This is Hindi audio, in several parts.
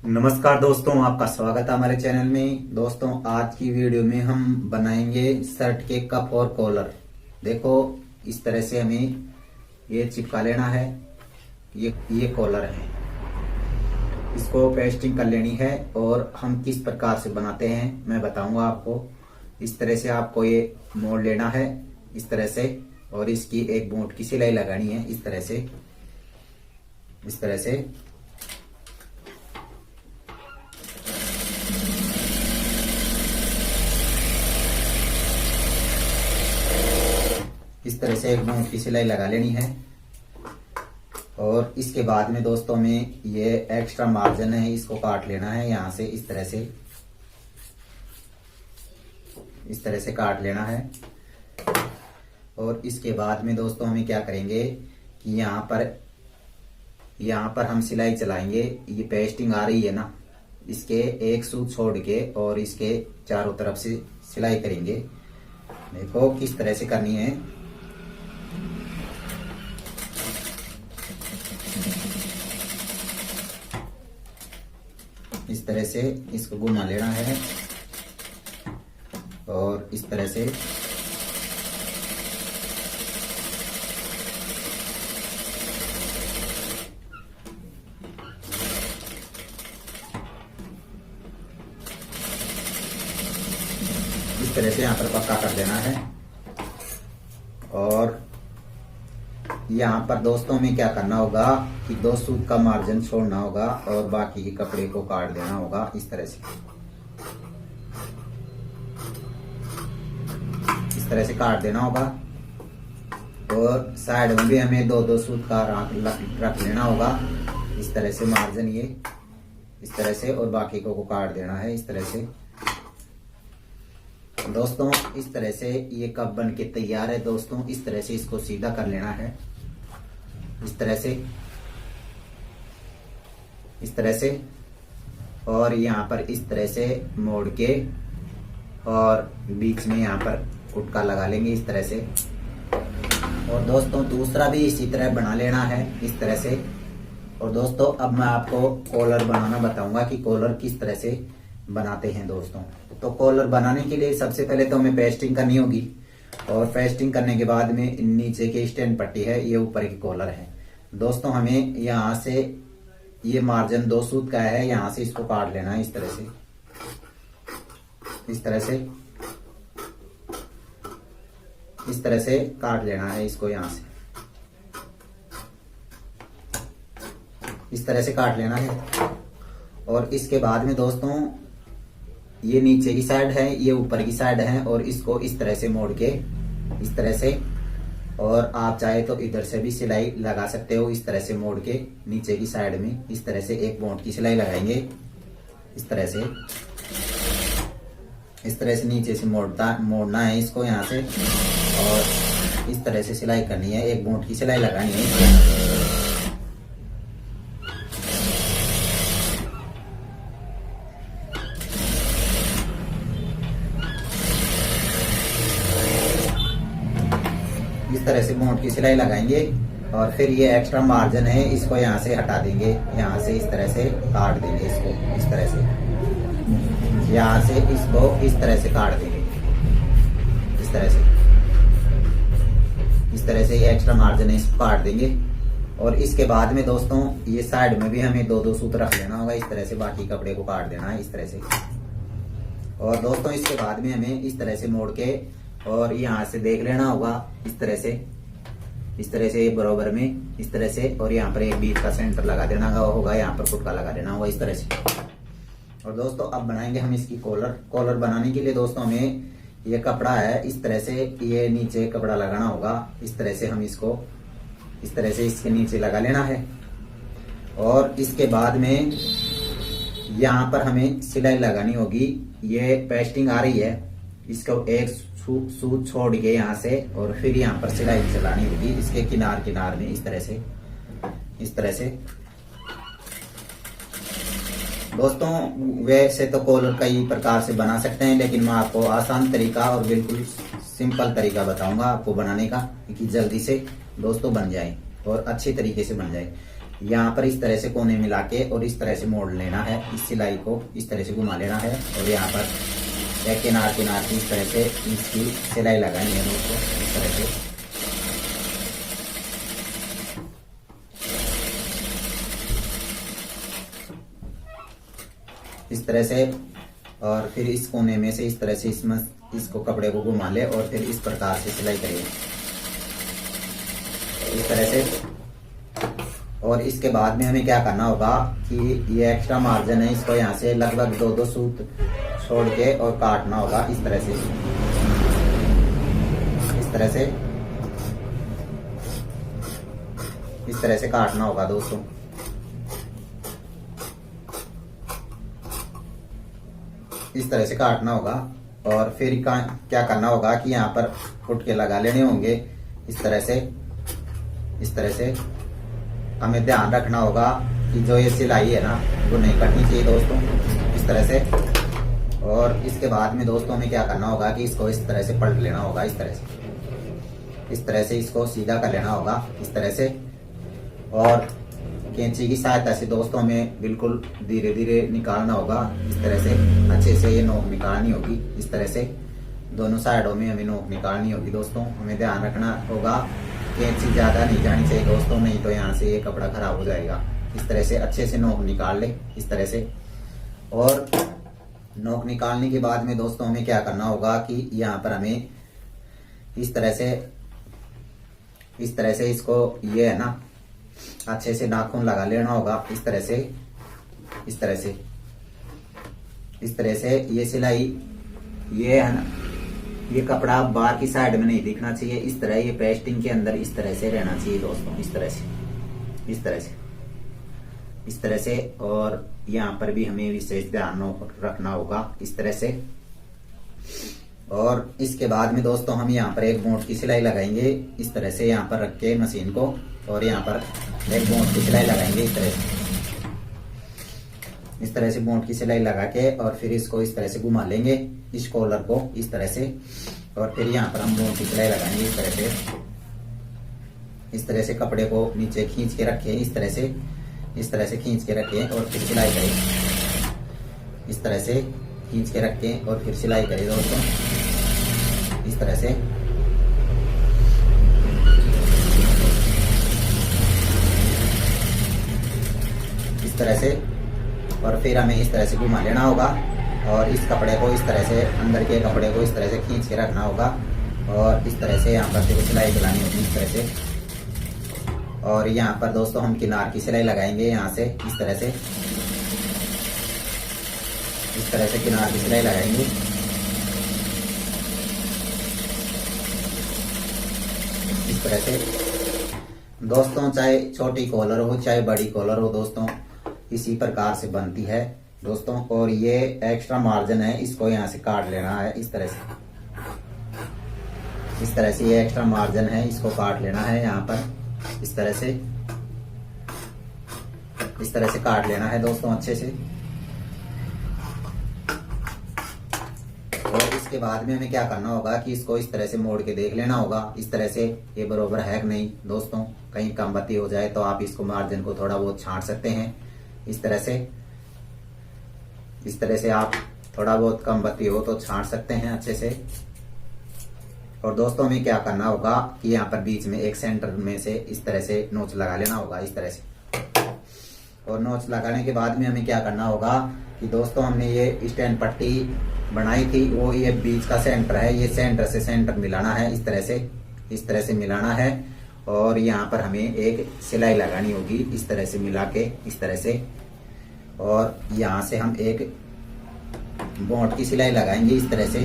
नमस्कार दोस्तों, आपका स्वागत है हमारे चैनल में। दोस्तों, आज की वीडियो में हम बनाएंगे शर्ट के कप और कॉलर। देखो, इस तरह से हमें ये चिपका लेना है। ये कॉलर है, इसको पेस्टिंग कर लेनी है। और हम किस प्रकार से बनाते हैं मैं बताऊंगा आपको। इस तरह से आपको ये मोड़ लेना है, इस तरह से, और इसकी एक बूट की सिलाई लगानी है, इस तरह से, इस तरह से। इस तरह से एक बूट की सिलाई लगा लेनी है। और इसके बाद में दोस्तों में ये एक्स्ट्रा मार्जिन है, इसको काट लेना है यहाँ से, इस तरह से, इस तरह से काट लेना है। और इसके बाद में दोस्तों हमें क्या करेंगे कि यहाँ पर हम सिलाई चलाएंगे। ये पेस्टिंग आ रही है ना, इसके एक सूत छोड़ के और इसके चारों तरफ से सिलाई करेंगे। देखो किस तरह से करनी है। इस तरह से इसको घुमा लेना है और इस तरह से यहाँ पर पक्का कर देना है। और यहाँ पर दोस्तों में क्या करना होगा कि 2 सूत का मार्जिन छोड़ना होगा और बाकी के कपड़े को काट देना होगा, इस तरह से, इस तरह से काट देना होगा। और साइड में भी हमें 2-2 सूत का रख लेना होगा, इस तरह से मार्जिन, ये इस तरह से, और बाकी को काट देना है, इस तरह से। दोस्तों, इस तरह से ये कप बन के तैयार है। दोस्तों, इस तरह से इसको सीधा कर लेना है, इस तरह से, इस तरह से। और यहाँ पर इस तरह से मोड़ के और बीच में यहाँ पर कुटका लगा लेंगे, इस तरह से। और दोस्तों, दूसरा भी इसी तरह बना लेना है, इस तरह से। और दोस्तों, अब मैं आपको कॉलर बनाना बताऊंगा कि कॉलर किस तरह से बनाते हैं। दोस्तों, तो कॉलर बनाने के लिए सबसे पहले तो हमें पेस्टिंग करनी होगी। और पेस्टिंग करने के बाद में नीचे की स्टैंड पट्टी है, ये ऊपर की कॉलर है। दोस्तों, हमें यहाँ से ये मार्जिन 2 सूत का है, यहाँ से इसको काट लेना है, इस तरह से, इस तरह से, इस तरह से काट लेना है इसको, यहाँ से इस तरह से काट लेना है। और इसके बाद में दोस्तों, ये नीचे की साइड है, ये ऊपर की साइड है, और इसको इस तरह से मोड़ के, इस तरह से। और आप चाहे तो इधर से भी सिलाई लगा सकते हो, इस तरह से मोड़ के नीचे की साइड में, इस तरह से एक बूट की सिलाई लगाएंगे, इस तरह से, इस तरह से नीचे से मोड़ना है इसको यहाँ से। और इस तरह से सिलाई करनी है, एक बूट की सिलाई लगानी है। इस तरह से बूट की सिलाई लगाएंगे। और फिर ये एक्स्ट्रा मार्जिन है, इसको यहाँ से हटा देंगे, यहाँ से इस तरह से काट देंगे इसको, इस तरह से, यहाँ से इसको इस तरह से काट देंगे, इस तरह से, इस तरह से। ये एक्स्ट्रा मार्जिन है, इसको काट देंगे। और इसके बाद में दोस्तों, ये साइड में भी हमें 2-2 सूत रख लेना होगा, इस तरह से, बाकी कपड़े को काट देना है, इस तरह से। और दोस्तों, इसके बाद में हमें इस तरह से मोड़ के और यहाँ से देख लेना होगा, इस तरह से, इस तरह से बराबर में, इस तरह से। और यहाँ पर एक बीच का सेंटर लगा देना होगा, यहाँ पर कुटका लगा देना होगा, इस तरह से। और दोस्तों, अब बनाएंगे हम इसकी कॉलर। कॉलर बनाने के लिए दोस्तों हमें ये कपड़ा है, इस तरह से, ये नीचे कपड़ा लगाना होगा, इस तरह से। हम इसको इस तरह से इसके नीचे लगा लेना है। और इसके बाद में यहाँ पर हमें सिलाई लगानी होगी। ये पेस्टिंग आ रही है, इसको एक सूत छोड़ के यहाँ से, और फिर यहाँ पर सिलाई चलानी होगी इसके किनार में, इस तरह से, इस तरह से। दोस्तों, वैसे तो कॉलर कई प्रकार से बना सकते हैं, लेकिन मैं आपको आसान तरीका और बिल्कुल सिंपल तरीका बताऊंगा आपको बनाने का, कि जल्दी से दोस्तों बन जाए और अच्छे तरीके से बन जाए। यहाँ पर इस तरह से कोने मिला के और इस तरह से मोड़ लेना है, इस सिलाई को इस तरह से घुमा लेना है और यहाँ पर एक किनार किनार की इस तरह से इसकी सिलाई लगानी है दोस्तों, इस तरह से। इस तरह से और फिर इस कोने में से इस तरह से इसमें इसको कपड़े को घुमा ले और फिर इस प्रकार से सिलाई करिए इस तरह से। और इसके बाद में हमें क्या करना होगा कि ये एक्स्ट्रा मार्जिन है, इसको यहाँ से लगभग 2-2 सूत छोड़ के और काटना होगा इस तरह से, इस तरह से, इस तरह से काटना होगा दोस्तों। इस तरह से काटना होगा और फिर क्या करना होगा कि यहाँ पर फुट के लगा लेने होंगे इस तरह से, इस तरह से। हमें ध्यान रखना होगा कि जो ये सिलाई है ना वो नहीं कटनी चाहिए दोस्तों, इस तरह से। और इसके बाद में दोस्तों हमें क्या करना होगा कि इसको इस तरह से पलट लेना होगा, इस तरह से, इस तरह से इसको सीधा कर लेना होगा इस तरह से। और कैंची की सहायता से दोस्तों हमें बिल्कुल धीरे धीरे निकालना होगा इस तरह से, अच्छे से ये नोक निकालनी होगी इस तरह से। दोनों साइडों में हमें नोक निकालनी होगी दोस्तों। हमें ध्यान रखना होगा कैंची ज्यादा नहीं जानी चाहिए दोस्तों, नहीं तो यहाँ से ये कपड़ा खराब हो जाएगा। इस तरह से अच्छे से नोक निकाल ले इस तरह से। और नोक निकालने के बाद में दोस्तों हमें क्या करना होगा कि यहाँ पर हमें इस तरह से, इस तरह से इसको ये है ना अच्छे से नाखून लगा लेना होगा इस तरह से, इस तरह से, इस तरह से। ये सिलाई ये है ना, ये कपड़ा बाहर की साइड में नहीं दिखना चाहिए, इस तरह ये पेस्टिंग के अंदर इस तरह से रहना चाहिए दोस्तों, इस तरह से, इस तरह से, इस तरह से। और यहाँ पर भी हमें विशेष ध्यान रखना होगा इस तरह से। और इसके बाद में दोस्तों हम यहाँ पर एक बोट की सिलाई लगाएंगे इस तरह से, यहाँ पर रख के मशीन को, और यहाँ पर एक बोट की सिलाई लगाएंगे इस तरह से, इस तरह से बोट की सिलाई लगा के और फिर इसको इस तरह से घुमा लेंगे इस कॉलर को इस तरह से। और फिर यहाँ पर हम बोट की सिलाई लगाएंगे इस तरह से, इस तरह से कपड़े को नीचे खींच के रखें इस तरह से, इस तरह से खींच के रखें और फिर सिलाई करें इस तरह से, खींच के रखें और फिर सिलाई करें दोस्तों इस तरह से। इस तरह से। और फिर हमें इस तरह से घुमा लेना होगा और इस कपड़े को इस तरह से, अंदर के कपड़े को इस तरह से खींच के रखना होगा और इस तरह से यहाँ पर फिर सिलाई चलानी होगी इस तरह से। और यहाँ पर दोस्तों हम किनार की सिलाई लगाएंगे यहाँ से इस तरह से, इस तरह से किनार की सिलाई लगाएंगे। इस तरह से दोस्तों, चाहे छोटी कॉलर हो चाहे बड़ी कॉलर हो दोस्तों, इसी प्रकार से बनती है दोस्तों। और ये एक्स्ट्रा मार्जिन है, इसको यहाँ से काट लेना है इस तरह से, इस तरह से। ये एक्स्ट्रा मार्जिन है, इसको काट लेना है यहाँ पर इस तरह से, इस तरह से काट लेना है दोस्तों अच्छे से। और इसके बाद में हमें क्या करना होगा कि इसको इस तरह से मोड़ के देख लेना होगा इस तरह से, ये बरोबर है कि नहीं दोस्तों। कहीं कम बत्ती हो जाए तो आप इसको मार्जिन को थोड़ा बहुत छांट सकते हैं इस तरह से, इस तरह से आप थोड़ा बहुत कम बत्ती हो तो छांट सकते हैं अच्छे से। और दोस्तों हमें क्या करना होगा कि यहाँ पर बीच में एक सेंटर में से इस तरह से नोच लगा लेना होगा इस तरह से। और नोच लगाने के बाद में हमें क्या करना होगा कि दोस्तों हमने ये स्टैंड पट्टी बनाई थी, वो ये बीच का सेंटर है, ये सेंटर से सेंटर मिलाना है इस तरह से, इस तरह से मिलाना है। और यहाँ पर हमें एक सिलाई लगानी होगी इस तरह से मिला के इस तरह से। और यहाँ से हम एक बोट की सिलाई लगाएंगे इस तरह से,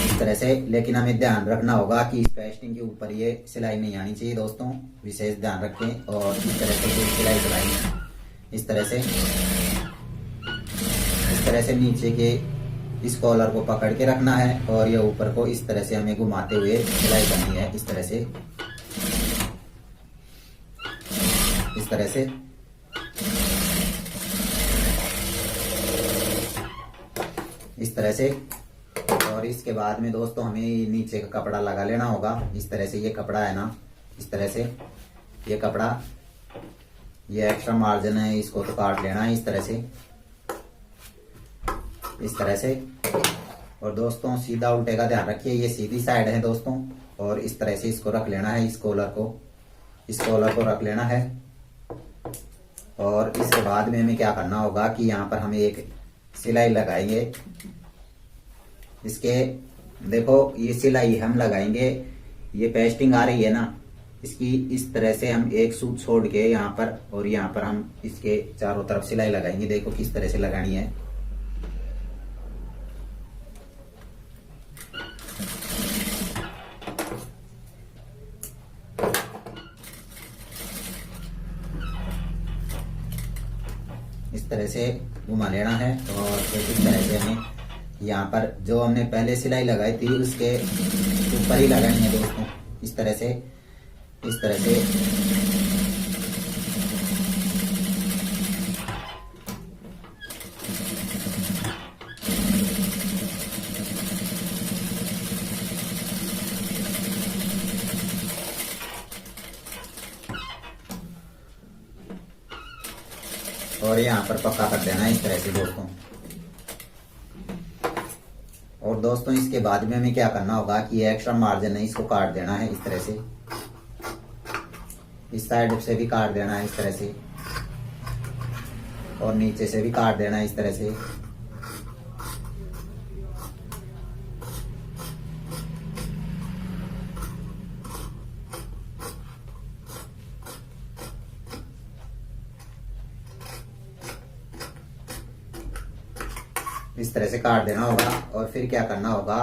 इस तरह से। लेकिन हमें ध्यान रखना होगा कि इस पेस्टिंग के ऊपर ये सिलाई नहीं आनी चाहिए दोस्तों, विशेष ध्यान रखें। और इस तरह से सिलाई चलाएंगे इस तरह से, इस तरह से नीचे के इस कॉलर को पकड़ के रखना है और ये ऊपर को इस तरह से हमें घुमाते हुए सिलाई करनी है इस तरह से, इस तरह से। इस तरह से। और इसके बाद में दोस्तों हमें नीचे का कपड़ा लगा लेना होगा इस तरह से। ये कपड़ा है ना इस तरह से, ये कपड़ा ये एक्स्ट्रा मार्जिन है, इसको तो काट लेना है इस तरह से, इस तरह से। और दोस्तों सीधा उल्टे का ध्यान रखिए, ये सीधी साइड है दोस्तों, और इस तरह से इसको रख लेना है, इस कॉलर को रख लेना है। और इसके बाद में हमें क्या करना होगा कि यहाँ पर हमें एक सिलाई लगाएंगे। इसके देखो ये सिलाई हम लगाएंगे, ये पेस्टिंग आ रही है ना, इसकी इस तरह से हम एक सूत छोड़ के यहाँ पर और यहाँ पर हम इसके चारों तरफ सिलाई लगाएंगे। देखो किस तरह से लगानी है। इस तरह से घुमा लेना है और फिर इस तरह से हमें यहाँ पर जो हमने पहले सिलाई लगाई थी उसके ऊपर ही लगानी है दोस्तों, इस तरह से, इस तरह से। और यहाँ पर पक्का कर देना है इस तरह से दोस्तों। और दोस्तों इसके बाद में हमें क्या करना होगा कि ये एक्स्ट्रा मार्जिन है, इसको काट देना है इस तरह से, इस साइड से भी काट देना है इस तरह से, और नीचे से भी काट देना है इस तरह से। इस तरह से काट देना होगा। और फिर क्या करना होगा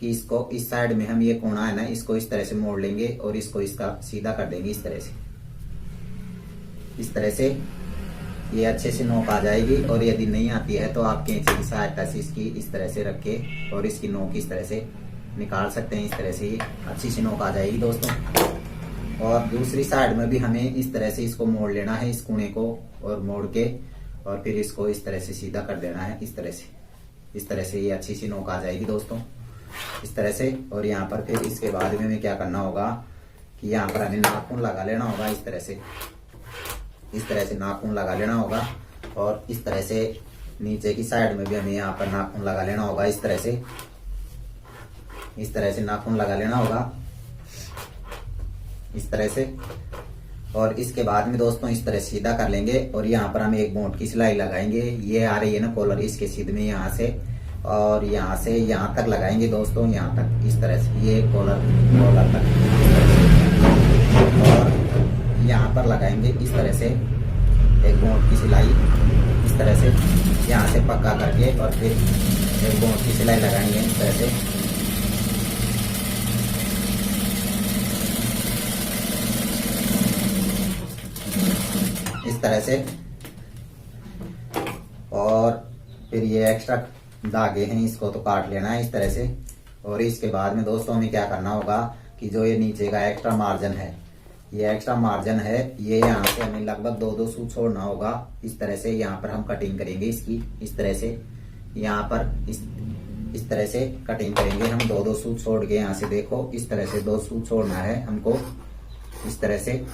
कि इसको इस साइड में हम ये कोना है ना, इसको इस तरह से मोड़ लेंगे और इसको इसका सीधा कर देंगे इस तरह से, इस तरह से। ये अच्छे से नोक आ जाएगी। और यदि नहीं आती है तो आप कैंची की सहायता से इसकी इस तरह से रख के और इसकी नोक इस तरह से निकाल सकते हैं। इस तरह से ये अच्छी सी नोक आ जाएगी दोस्तों। और दूसरी साइड में भी हमें इस तरह से इसको मोड़ लेना है, इस कोने को और मोड़ के, और फिर इसको इस तरह से सीधा कर देना है इस तरह से, इस तरह से। ये अच्छी सी नोक आ जाएगी दोस्तों इस तरह से। और यहाँ पर फिर इसके बाद में हमें क्या करना होगा कि यहाँ पर हमें नाखून लगा लेना होगा इस तरह से, इस तरह से नाखून लगा लेना होगा। और इस तरह से नीचे की साइड में भी हमें यहाँ पर नाखून लगा लेना होगा इस तरह से, इस तरह से नाखून लगा लेना होगा इस तरह से। और इसके बाद में दोस्तों इस तरह सीधा कर लेंगे और यहाँ पर हम एक बोट की सिलाई लगाएंगे। ये आ रही है ना कॉलर, इसके सीध में यहाँ से और यहाँ से यहाँ तक लगाएंगे दोस्तों, यहाँ तक इस तरह से, ये कॉलर तक और यहाँ पर लगाएंगे इस तरह से एक बोट की सिलाई इस तरह से, यहाँ से पक्का करके और फिर एक बोट की सिलाई लगाएंगे इस तरह से। इस तरह से। और फिर ये एक्स्ट्रा धागे हैं इसको तो काट लेना है इस तरह से। और इसके बाद में दोस्तों हमें क्या करना होगा कि जो ये नीचे का एक्स्ट्रा मार्जिन है, ये एक्स्ट्रा मार्जिन है, ये यहाँ से हमें लगभग 2-2 सूत छोड़ना होगा इस तरह से। यहाँ पर हम कटिंग करेंगे इसकी इस तरह से, यहाँ पर इस तरह से कटिंग करेंगे हम 2-2 सूत छोड़ के। यहाँ से देखो इस तरह से 2 सूत छोड़ना है हमको इस तरह से।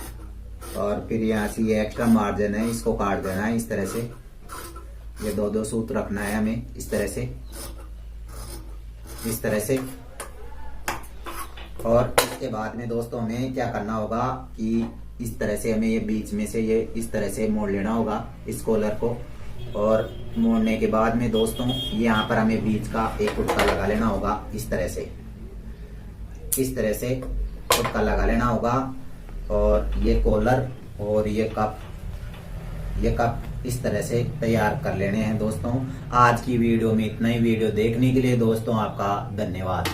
और फिर यहाँ से ये एक्स्ट्रा मार्जिन है, इसको काट देना है इस तरह से। ये 2-2 सूत रखना है हमें इस तरह से, इस तरह से। और इसके बाद में दोस्तों हमें क्या करना होगा कि इस तरह से हमें ये बीच में से ये इस तरह से मोड़ लेना होगा इस कॉलर को। और मोड़ने के बाद में दोस्तों यहाँ पर हमें बीच का एक उटका लगा लेना होगा इस तरह से, इस तरह से उटका लगा लेना होगा। और ये कॉलर और ये कप इस तरह से तैयार कर लेने हैं दोस्तों। आज की वीडियो में इतना ही। वीडियो देखने के लिए दोस्तों आपका धन्यवाद।